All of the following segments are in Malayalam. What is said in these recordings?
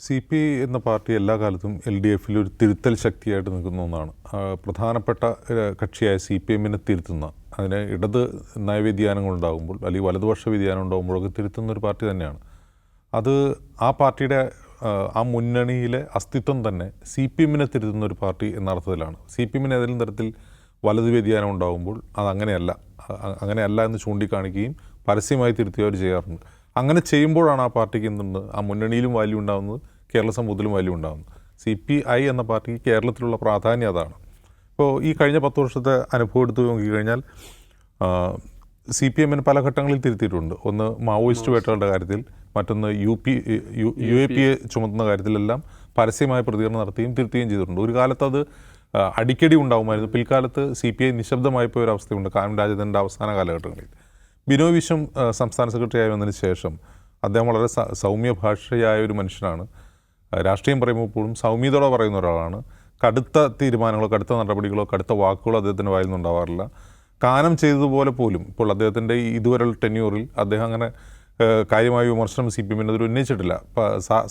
CPI എന്ന പാർട്ടി എല്ലാ കാലത്തും LDFിൽ ഒരു തിരുത്തൽ ശക്തിയായിട്ട് നിൽക്കുന്ന ഒന്നാണ്. പ്രധാനപ്പെട്ട കക്ഷിയായ CPM-നെ തിരുത്തുന്ന, അതിന് ഇടത് നയവ്യതിയാനങ്ങളുണ്ടാകുമ്പോൾ അല്ലെങ്കിൽ വലതുപക്ഷ വ്യതിയാനം ഉണ്ടാകുമ്പോഴൊക്കെ തിരുത്തുന്ന ഒരു പാർട്ടി തന്നെയാണ്. അത് ആ പാർട്ടിയുടെ ആ മുന്നണിയിലെ അസ്തിത്വം തന്നെ CPM-നെ തിരുത്തുന്ന ഒരു പാർട്ടി എന്ന അർത്ഥത്തിലാണ്. CPM-ന് ഏതെങ്കിലും തരത്തിൽ വലതു വ്യതിയാനം ഉണ്ടാകുമ്പോൾ അങ്ങനെയല്ല എന്ന് ചൂണ്ടിക്കാണിക്കുകയും പരസ്യമായി തിരുത്തുകയോ ചെയ്യാറുണ്ട്. അങ്ങനെ ചെയ്യുമ്പോഴാണ് ആ പാർട്ടിക്ക് എന്തുണ്ട്, ആ മുന്നണിയിലും വാല്യൂ ഉണ്ടാകുന്നത്, കേരള സമൂഹത്തിലും വാല്യൂ ഉണ്ടാകുന്നത്. CPI എന്ന പാർട്ടിക്ക് കേരളത്തിലുള്ള പ്രാധാന്യം അതാണ്. ഇപ്പോൾ ഈ കഴിഞ്ഞ 10 വർഷത്തെ അനുഭവം എടുത്ത് നോക്കിക്കഴിഞ്ഞാൽ CPM-നെ പല ഘട്ടങ്ങളിൽ തിരുത്തിയിട്ടുണ്ട്. ഒന്ന് മാവോയിസ്റ്റ് വേട്ടകളുടെ കാര്യത്തിൽ, മറ്റൊന്ന് UAPA ചുമത്തുന്ന കാര്യത്തിലെല്ലാം പരസ്യമായ പ്രതികരണം നടത്തുകയും തിരുത്തുകയും ചെയ്തിട്ടുണ്ട്. ഒരു കാലത്ത് അത് അടിക്കടി ഉണ്ടാകുമായിരുന്നു. പിൽക്കാലത്ത് CPI നിശബ്ദമായിപ്പോയ ഒരു അവസ്ഥയുണ്ട് കാനം രാജേന്ദ്രൻ്റെ അവസാന കാലഘട്ടങ്ങളിൽ. ബിനോയ് വിശ്വം സംസ്ഥാന സെക്രട്ടറി ആയി വന്നതിന് ശേഷം അദ്ദേഹം വളരെ സൗമ്യ ഭാഷയായ ഒരു മനുഷ്യനാണ്. രാഷ്ട്രീയം പറയുമ്പോൾ പോലും സൗമ്യതയോടെ പറയുന്ന ഒരാളാണ്. കടുത്ത തീരുമാനങ്ങളോ കടുത്ത നടപടികളോ കടുത്ത വാക്കുകളോ അദ്ദേഹത്തിൻ്റെ വായിൽ നിന്നുണ്ടാവാറില്ല. കാനം ചെയ്തതുപോലെ പോലും ഇപ്പോൾ അദ്ദേഹത്തിൻ്റെ ഇതുവരെയുള്ള ടെന്യൂറിൽ അദ്ദേഹം അങ്ങനെ കാര്യമായ വിമർശനം CPM-നെതിരെ ഒരു ഉന്നയിച്ചിട്ടില്ല.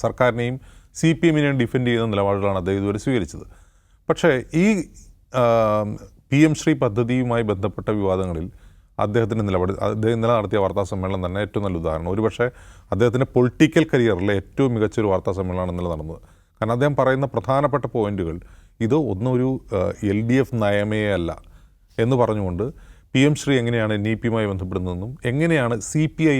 സർക്കാരിനെയും CPM-നെയും ഡിഫെൻഡ് ചെയ്യുന്ന നിലപാടുകളാണ് അദ്ദേഹം ഇതുവരെ സ്വീകരിച്ചത്. പക്ഷേ ഈ PM ശ്രീ പദ്ധതിയുമായി ബന്ധപ്പെട്ട വിവാദങ്ങളിൽ അദ്ദേഹം ഇന്നലെ നടത്തിയ വാർത്താ സമ്മേളനം തന്നെ ഏറ്റവും നല്ല ഉദാഹരണം. ഒരുപക്ഷെ അദ്ദേഹത്തിൻ്റെ പൊളിറ്റിക്കൽ കരിയറിലെ ഏറ്റവും മികച്ചൊരു വാർത്താ സമ്മേളനമാണ് ഇന്നലെ നടന്നത്. കാരണം അദ്ദേഹം പറയുന്ന പ്രധാനപ്പെട്ട പോയിന്റുകൾ ഇത് ഒന്നൊരു LDF നയമേ അല്ല എന്ന് പറഞ്ഞുകൊണ്ട് PM ശ്രീ എങ്ങനെയാണ് NEP-യുമായി ബന്ധപ്പെടുന്നതെന്നും എങ്ങനെയാണ് CPI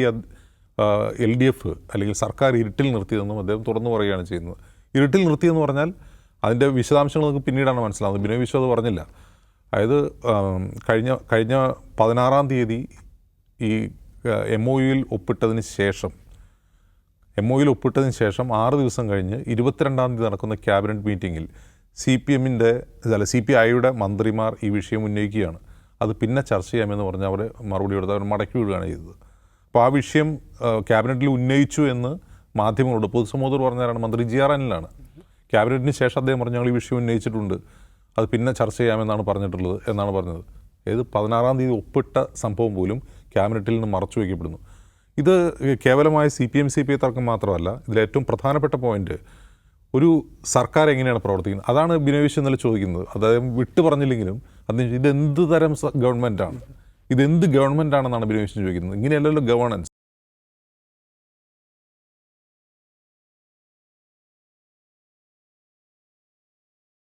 LDF അല്ലെങ്കിൽ സർക്കാർ ഇരുട്ടിൽ നിർത്തിയതെന്നും അദ്ദേഹം തുറന്നു പറയുകയാണ് ചെയ്യുന്നത്. ഇരുട്ടിൽ നിർത്തിയെന്ന് പറഞ്ഞാൽ അതിൻ്റെ വിശദാംശങ്ങൾ നമുക്ക് പിന്നീടാണ് മനസ്സിലാവുന്നത്. ബിനോയ് വിശ്വം അത് പറഞ്ഞില്ല. അതായത് കഴിഞ്ഞ 16-ാം തീയതി ഈ MOU-ൽ ഒപ്പിട്ടതിന് ശേഷം 6 ദിവസം കഴിഞ്ഞ് 22-ാം തീയതി നടക്കുന്ന ക്യാബിനറ്റ് മീറ്റിങ്ങിൽ CPI-യുടെ മന്ത്രിമാർ ഈ വിഷയം ഉന്നയിക്കുകയാണ്. അത് പിന്നെ ചർച്ച ചെയ്യാമെന്ന് പറഞ്ഞ് അവർ മറുപടി കൊടുത്ത് അവർ മടക്കി വിടുകയാണ് ചെയ്തത്. അപ്പോൾ ആ വിഷയം ക്യാബിനറ്റിൽ ഉന്നയിച്ചു എന്ന് മാധ്യമങ്ങളോട് പൊതുസമൂഹത്തോട് പറഞ്ഞാലാണ് മന്ത്രി GR അനിലാണ്. ക്യാബിനറ്റിന് ശേഷം അദ്ദേഹം പറഞ്ഞു ഞങ്ങൾ ഈ വിഷയം ഉന്നയിച്ചിട്ടുണ്ട്, അത് പിന്നെ ചർച്ച ചെയ്യാമെന്നാണ് പറഞ്ഞിട്ടുള്ളത് എന്നാണ് പറഞ്ഞത്. 16-ാം തീയതി ഒപ്പിട്ട സംഭവം പോലും ക്യാബിനറ്റിൽ നിന്ന് മറച്ചു വയ്ക്കപ്പെടുന്നു. ഇത് കേവലമായ CPI തർക്കം മാത്രമല്ല, ഇതിലേറ്റവും പ്രധാനപ്പെട്ട പോയിന്റ് ഒരു സർക്കാർ എങ്ങനെയാണ് പ്രവർത്തിക്കുന്നത് അതാണ് ബിനോയ് വിശ്വം ഇന്നലെ ചോദിക്കുന്നത്. അദ്ദേഹം വിട്ടു പറഞ്ഞില്ലെങ്കിലും ഇതെന്ത് തരം ഗവൺമെൻറ്റാണ്, ഇതെന്ത് ഗവൺമെൻറ്റാണെന്നാണ് ബിനോയ് വിശ്വം ചോദിക്കുന്നത്. ഇങ്ങനെയല്ലല്ലോ ഗവേണൻസ്.